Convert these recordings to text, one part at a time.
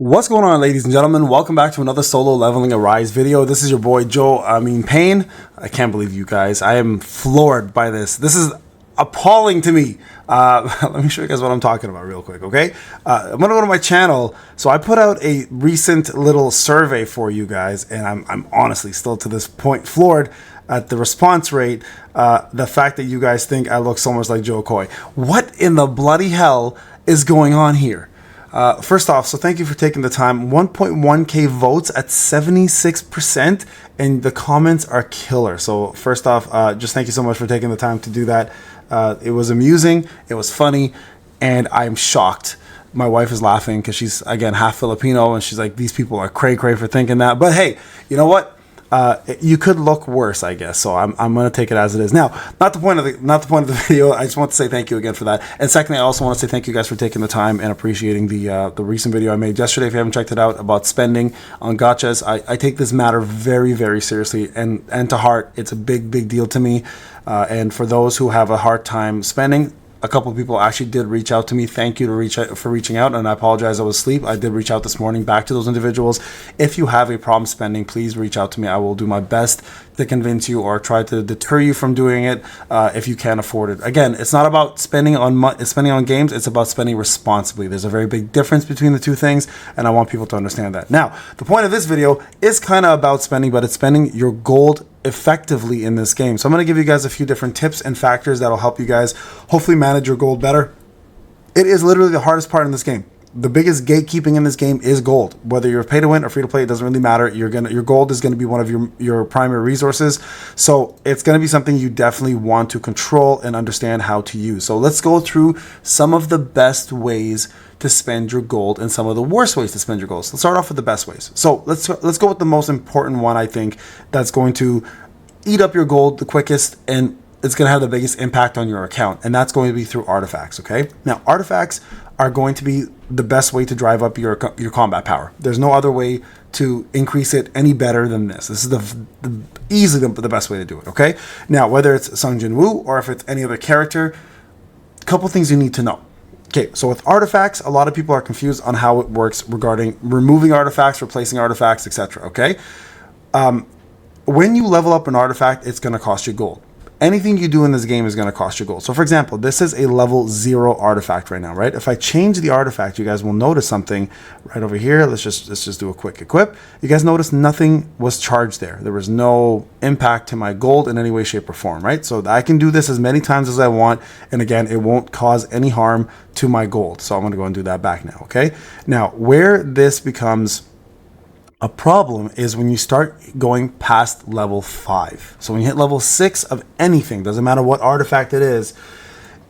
What's going on, ladies and gentlemen? Welcome back to another solo leveling Arise video. This is your boy Payne. I can't believe you guys. I am floored by this. This is appalling to me. Let me show you guys what I'm talking about real quick, okay? I'm gonna go to my channel. So I put out a recent little survey for you guys, and I'm honestly still to this point floored at the response rate. The fact that you guys think I look so much like Joe Coy. What in the bloody hell is going on here? First off, so thank you for taking the time. 1.1k votes at 76%, and the comments are killer. So first off, just thank you so much for taking the time to do that. It was amusing, it was funny, and I'm shocked. My wife is laughing because she's, again, half Filipino, and she's like, these people are cray for thinking that. But hey, you know what? You could look worse, I guess. So I'm gonna take it as it is. Now, not the point of the video. I just want to say thank you again for that. And secondly, I also want to say thank you guys for taking the time and appreciating the recent video I made yesterday. If you haven't checked it out, about spending on gachas, I take this matter very seriously and to heart. It's a big deal to me. And for those who have a hard time spending, a couple of people actually did reach out to me. Thank you for reaching out, and I apologize I was asleep. I did reach out this morning back to those individuals. If you have a problem spending, please reach out to me. I will do my best to convince you or try to deter you from doing it if you can't afford it. Again, it's not about spending on games. It's about spending responsibly. There's a very big difference between the two things, and I want people to understand that. Now, the point of this video is kind of about spending, but it's spending your gold effectively in this game. So I'm going to give you guys a few different tips and factors that'll help you guys hopefully manage your gold better. It is literally the hardest part in this game. The biggest gatekeeping in this game is gold. Whether you're pay to win or free to play, it doesn't really matter. Your gold is going to be one of your primary resources. So it's going to be something you definitely want to control and understand how to use. So let's go through some of the best ways to spend your gold and some of the worst ways to spend your gold. So let's start off with the best ways. So let's go with the most important one, I think, that's going to eat up your gold the quickest, and it's going to have the biggest impact on your account, and that's going to be through artifacts. Okay, now artifacts are going to be the best way to drive up your combat power. There's no other way to increase it any better than this. This is easily the best way to do it. Okay, now whether it's Sung Jin Woo or if it's any other character, a couple things you need to know. Okay, so with artifacts, a lot of people are confused on how it works regarding removing artifacts, replacing artifacts, etc. Okay, when you level up an artifact, it's going to cost you gold. Anything you do in this game is going to cost you gold. So for example, this is a level 0 artifact right now, right? If I change the artifact, you guys will notice something right over here. Let's just do a quick equip. You guys notice nothing was charged there. There was no impact to my gold in any way, shape, or form, right? So I can do this as many times as I want, and again, it won't cause any harm to my gold. So I'm going to go and do that back now, okay? Now, where this becomes a problem is when you start going past level 5. So when you hit level 6 of anything, doesn't matter what artifact it is,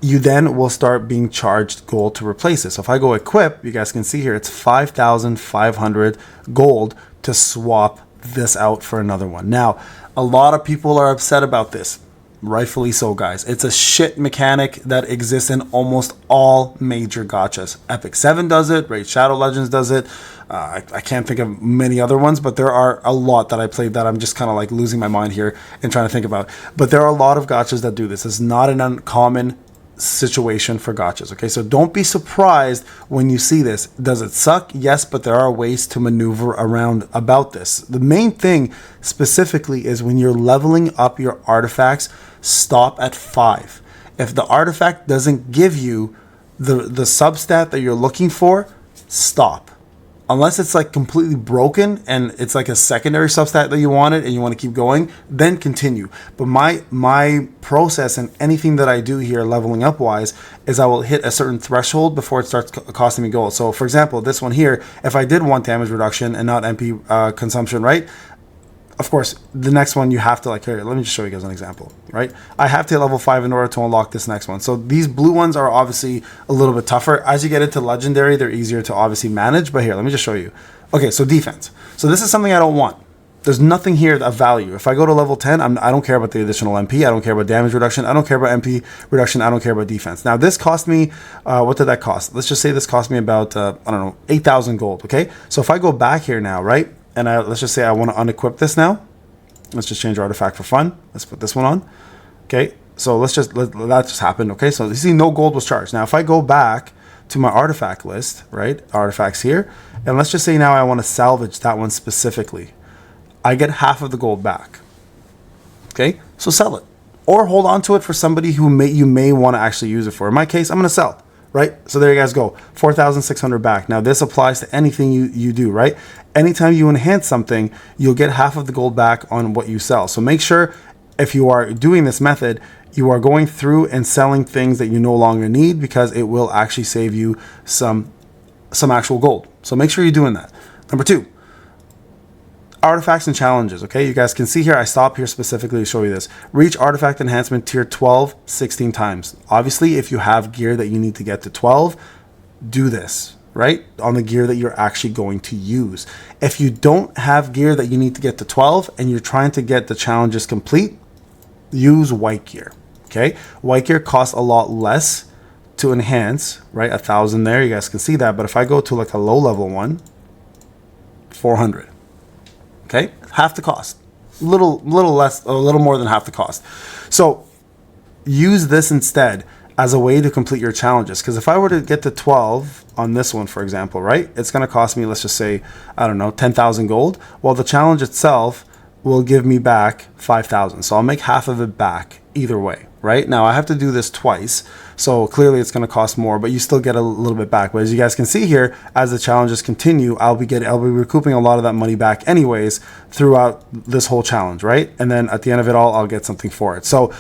you then will start being charged gold to replace it. So if I go equip, you guys can see here, it's 5,500 gold to swap this out for another one. Now, a lot of people are upset about this. Rightfully so, guys. It's a shit mechanic that exists in almost all major gachas. Epic 7 does it, Raid Shadow Legends does it. I can't think of many other ones, but there are a lot that I played that I'm just kind of like losing my mind here and trying to think about. But there are a lot of gachas that do this. It's not an uncommon situation for gachas. Okay, so don't be surprised when you see this. Does it suck? Yes, but there are ways to maneuver around about this. The main thing specifically is when you're leveling up your artifacts, stop at 5. If the artifact doesn't give you the substat that you're looking for, stop. Unless it's like completely broken and it's like a secondary substat that you wanted and you want to keep going, then continue. But my process and anything that I do here leveling up wise is I will hit a certain threshold before it starts costing me gold. So for example, this one here, if I did want damage reduction and not MP consumption, right? Of course, the next one you have to like, here, let me just show you guys an example, right? I have to hit level 5 in order to unlock this next one. So these blue ones are obviously a little bit tougher. As you get into legendary, they're easier to obviously manage, but here, let me just show you. Okay, so defense. So this is something I don't want. There's nothing here of value. If I go to level 10, I don't care about the additional MP. I don't care about damage reduction. I don't care about MP reduction. I don't care about defense. Now this cost me, what did that cost? Let's just say this cost me about, I don't know, 8,000 gold, okay? So if I go back here now, right? And let's just say I want to unequip this now. Let's just change artifact for fun. Let's put this one on. Okay, so that just happened. Okay, so you see no gold was charged. Now if I go back to my artifact list, right? Artifacts here. And let's just say now I want to salvage that one specifically. I get half of the gold back. Okay, so sell it. Or hold on to it for somebody who you may want to actually use it for. In my case, I'm going to sell, right? So there you guys go, 4,600 back. Now this applies to anything you do, right? Anytime you enhance something, you'll get half of the gold back on what you sell. So make sure if you are doing this method, you are going through and selling things that you no longer need, because it will actually save you some actual gold. So make sure you're doing that. Number 2, artifacts and challenges. Okay, you guys can see here, I stop here specifically to show you this. Reach artifact enhancement tier 12 16 times. Obviously, if you have gear that you need to get to 12, do this, right? On the gear that you're actually going to use. If you don't have gear that you need to get to 12 and you're trying to get the challenges complete, use white gear. Okay, white gear costs a lot less to enhance, right? 1,000 there, you guys can see that. But if I go to like a low level one, 400. Okay, half the cost, little less, a little more than half the cost. So use this instead as a way to complete your challenges. Because if I were to get to 12 on this one, for example, right, it's going to cost me, let's just say, I don't know, 10,000 gold. Well, the challenge itself will give me back 5,000. So I'll make half of it back either way, right? Now I have to do this twice. So clearly it's going to cost more, but you still get a little bit back. But as you guys can see here, as the challenges continue, I'll be recouping a lot of that money back anyways throughout this whole challenge, right? And then at the end of it all, I'll get something for it. So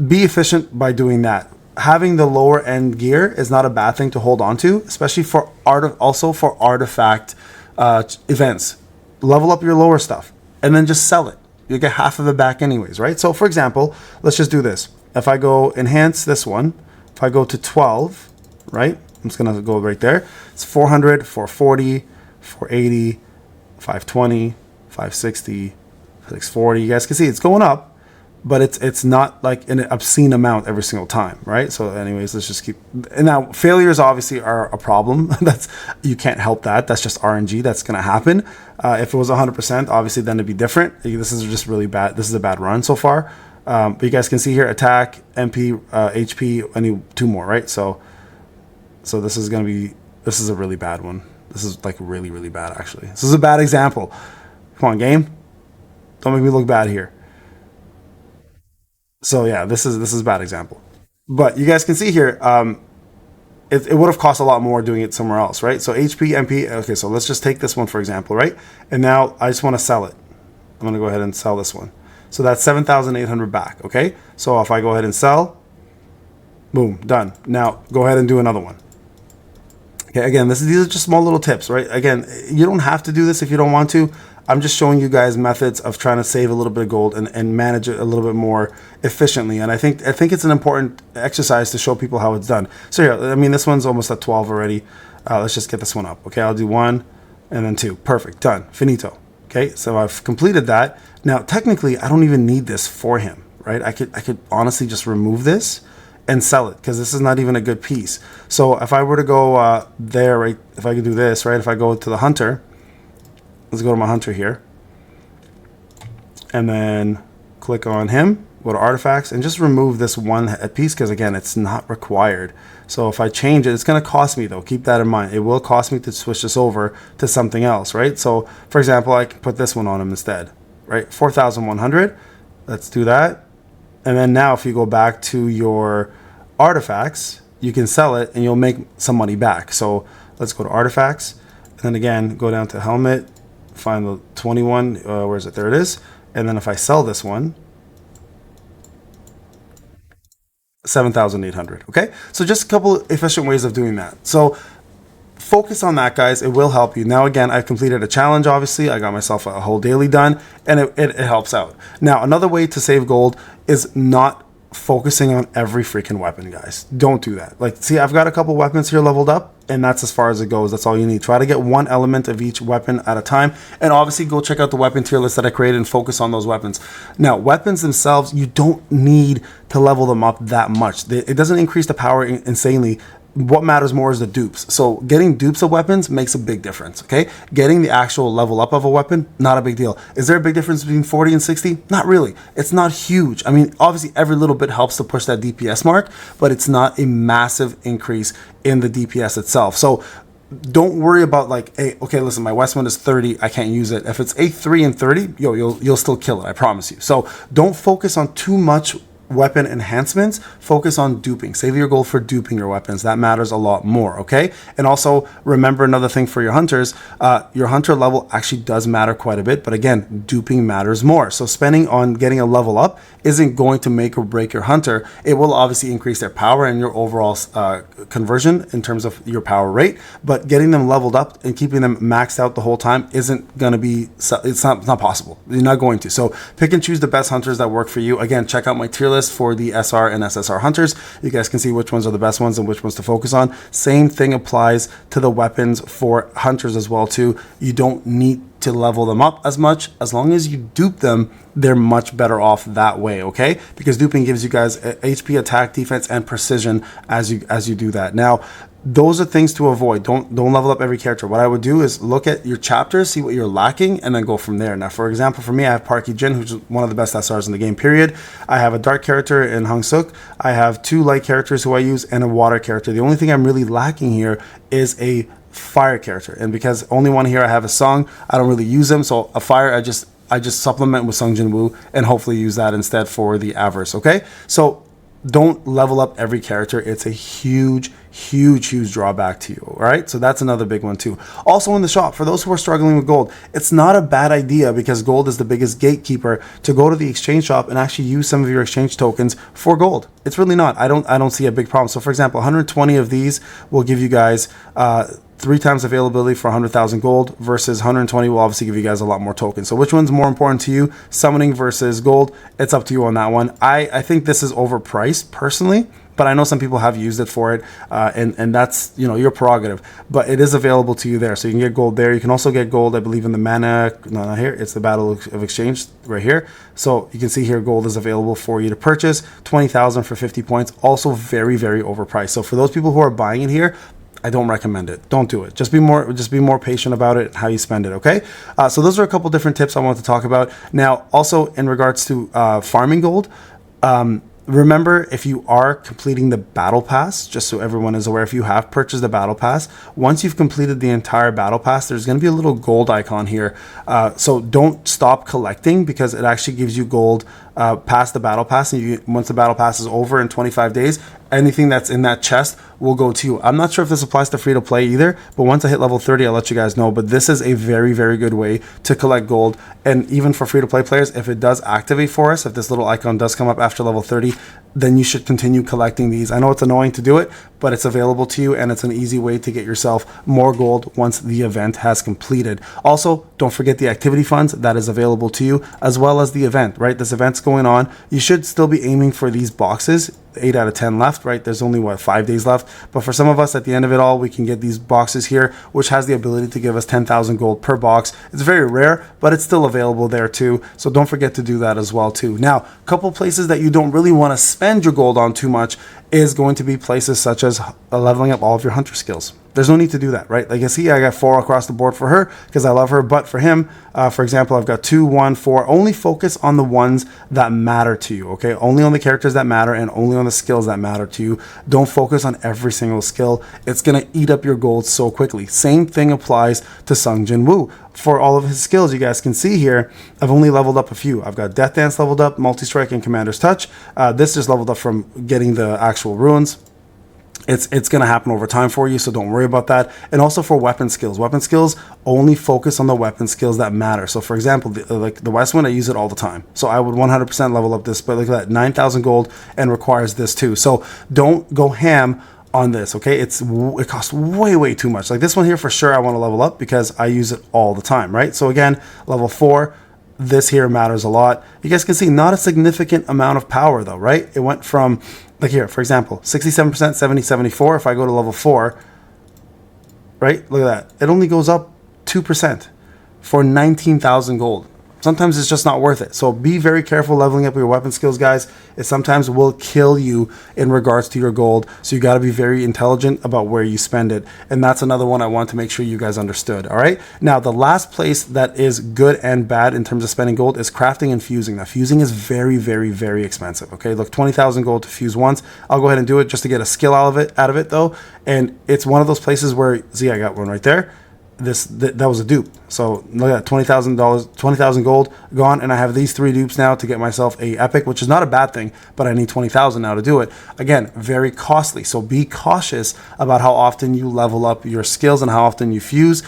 be efficient by doing that. Having the lower end gear is not a bad thing to hold on to, especially for also for artifact events. Level up your lower stuff and then just sell it. You get half of it back anyways, right? So for example, let's just do this. If I go enhance this one, if I go to 12, right? I'm just gonna go right there. It's 400, 440, 480, 520, 560, 640. You guys can see it's going up, but it's not like an obscene amount every single time, right? So anyways, let's just keep, and now failures obviously are a problem. You can't help that. That's just RNG. That's going to happen. If it was 100%, obviously then it'd be different. This is just really bad. This is a bad run so far. But you guys can see here, attack, MP, HP, I need 2 more, right? So this is going to be, this is a really bad one. This is like really, really bad actually. This is a bad example. Come on, game. Don't make me look bad here. So yeah, this is a bad example. But you guys can see here, it would have cost a lot more doing it somewhere else, right? So HP, MP, okay, so let's just take this one for example, right? And now I just want to sell it. I'm going to go ahead and sell this one. So that's 7,800 back, okay? So if I go ahead and sell, boom, done. Now go ahead and do another one. Okay, again, these are just small little tips, right? Again, you don't have to do this if you don't want to. I'm just showing you guys methods of trying to save a little bit of gold and manage it a little bit more efficiently. And I think it's an important exercise to show people how it's done. So here, I mean, this one's almost at 12 already. Let's just get this one up. Okay, I'll do 1 and then 2. Perfect, done, finito. Okay, so I've completed that. Now, technically, I don't even need this for him, right? I could honestly just remove this and sell it because this is not even a good piece. So if I were to go there, right? If I could do this, right? If I go to the hunter. Let's go to my hunter here and then click on him, go to artifacts and just remove this one piece because again, it's not required. So if I change it, it's going to cost me though. Keep that in mind. It will cost me to switch this over to something else, right? So for example, I can put this one on him instead, right? 4,100. Let's do that. And then now if you go back to your artifacts, you can sell it and you'll make some money back. So let's go to artifacts and then again, go down to helmet, find the 21, where is it? There it is. And then if I sell this one, 7,800. Okay, so just a couple efficient ways of doing that. So focus on that, guys. It will help you. Now again, I've completed a challenge. Obviously I got myself a whole daily done and it helps out. Now another way to save gold is not focusing on every freaking weapon, guys. Don't do that. Like, see, I've got a couple weapons here leveled up and that's as far as it goes. That's all you need. Try to get one element of each weapon at a time, and obviously go check out the weapon tier list that I created and focus on those weapons. Now weapons themselves, you don't need to level them up that much. It doesn't increase the power insanely. what matters more is the dupes. So getting dupes of weapons makes a big difference, okay? Getting the actual level up of a weapon, not a big deal. Is there a big difference between 40 and 60? Not really. It's not huge. I mean, obviously every little bit helps to push that DPS mark, but it's not a massive increase in the DPS itself. So don't worry about like, hey, okay, listen, my Westwind is 30, I can't use it. If it's a 3 and 30, you'll still kill it, I promise you. So don't focus on too much weapon enhancements. Focus on duping. Save your gold for duping your weapons. That matters a lot more, okay? And also remember another thing for your hunters, your hunter level actually does matter quite a bit, but again, duping matters more. So spending on getting a level up isn't going to make or break your hunter. It will obviously increase their power and your overall conversion in terms of your power rate, but getting them leveled up and keeping them maxed out the whole time isn't going to be, it's not possible. You're not going to. So pick and choose the best hunters that work for you. Again, check out my tier list for the SR and SSR hunters. You guys can see which ones are the best ones and which ones to focus on. Same thing applies to the weapons for hunters as well too. You don't need to level them up as much. As long as you dupe them, they're much better off that way, okay? Because duping gives you guys HP, attack, defense, and precision as you do that. Now, those are things to avoid. Don't level up every character. What I would do is look at your chapters, see what you're lacking, and then go from there. Now, for example, for me, I have Parky Jin, who's one of the best SRs in the game, period. I have a dark character in Hung Suk. I have 2 light characters who I use, and a water character. The only thing I'm really lacking here is a fire character. And because only one here I have a Song, I don't really use them. So a fire, I just supplement with Sung Jin Woo and hopefully use that instead for the Avarice, okay? So don't level up every character. It's a huge drawback to you, all right? So that's another big one too. Also in the shop, for those who are struggling with gold, it's not a bad idea, because gold is the biggest gatekeeper, to go to the exchange shop and actually use some of your exchange tokens for gold. It's really not. I don't see a big problem. So for example, 120 of these will give you guys 3 times availability for 100,000 gold, versus 120 will obviously give you guys a lot more tokens. So which one's more important to you? Summoning versus gold? It's up to you on that one. I think this is overpriced personally, but I know some people have used it for it, and that's, you know, your prerogative. But it is available to you there, so you can get gold there. You can also get gold, I believe, in the mana. No, not here. It's the Battle of Exchange right here. So you can see here, gold is available for you to purchase. 20,000 for 50 points. Also very overpriced. So for those people who are buying it here, I don't recommend it. Don't do it. Just be more patient about it, how you spend it, okay? So those are a couple different tips I want to talk about. Now, also in regards to farming gold, remember, if you are completing the battle pass, just so everyone is aware, if you have purchased the battle pass, once you've completed the entire battle pass, there's going to be a little gold icon here. So don't stop collecting, because it actually gives you gold past the battle pass. And once the battle pass is over in 25 days, anything that's in that chest will go to you. I'm not sure if this applies to free to play either, but once I hit level 30, I'll let you guys know. But this is a very good way to collect gold. And even for free to play players, if it does activate for us, if this little icon does come up after level 30, then you should continue collecting these. I know it's annoying to do it, but it's available to you, and it's an easy way to get yourself more gold once the event has completed. Also, don't forget the activity funds that is available to you, as well as the event, right? This event's going on. You should still be aiming for these boxes. 8 out of 10 left, right? There's only 5 days left, but for some of us, at the end of it all, we can get these boxes here, which has the ability to give us 10,000 gold per box. It's very rare, but it's still available there too, so don't forget to do that as well too. Now, a couple places that you don't really want to spend your gold on too much is going to be places such as leveling up all of your hunter skills. There's no need to do that, right? Like you see, I got 4 across the board for her because I love her, but for him, for example, I've got 2, 1, 4. Only focus on the ones that matter to you, okay? Only on the characters that matter and only on the skills that matter to you. Don't focus on every single skill. It's going to eat up your gold so quickly. Same thing applies to Sung Jin Woo. For all of his skills, you guys can see here, I've only leveled up a few. I've got Death Dance leveled up, Multi-Strike, and Commander's Touch. This is leveled up from getting the actual runes. It's going to happen over time for you, so don't worry about that. And also for weapon skills, only focus on the weapon skills that matter. So for example, like the Westwind, I use it all the time, so I would 100% level up this. But look at that, 9,000 gold, and requires this too. So don't go ham on this, okay? It costs way too much. Like this one here, for sure, I want to level up because I use it all the time, right? So again, level 4. This here matters a lot. You guys can see not a significant amount of power though, right? It went from, like here, for example, 67%, 70, 74. If I go to level 4, right? Look at that. It only goes up 2% for 19,000 gold. sometimes it's just not worth it. So be very careful leveling up your weapon skills, guys. It sometimes will kill you in regards to your gold. So you got to be very intelligent about where you spend it. And that's another one I want to make sure you guys understood. All right. Now, the last place that is good and bad in terms of spending gold is crafting and fusing. Now, fusing is very, very, very expensive. Okay. Look, 20,000 gold to fuse once. I'll go ahead and do it just to get a skill out of it though. And it's one of those places where, see, I got one right there. That was a dupe. So look at that, $20,000, 20,000 gold gone, and I have these 3 dupes now to get myself a epic, which is not a bad thing, but I need 20,000 now to do it. Again, very costly. So be cautious about how often you level up your skills and how often you fuse.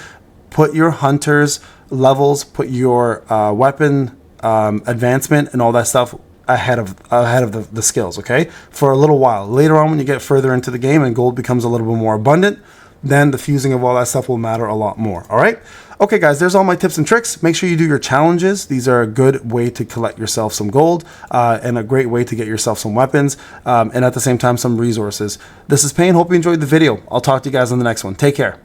Put your hunters levels, put your weapon advancement and all that stuff ahead of the skills. Okay, for a little while. Later on, when you get further into the game and gold becomes a little bit more abundant, then the fusing of all that stuff will matter a lot more. All right. Okay, guys, there's all my tips and tricks. Make sure you do your challenges. These are a good way to collect yourself some gold and a great way to get yourself some weapons and at the same time, some resources. This is Payne. Hope you enjoyed the video. I'll talk to you guys on the next one. Take care.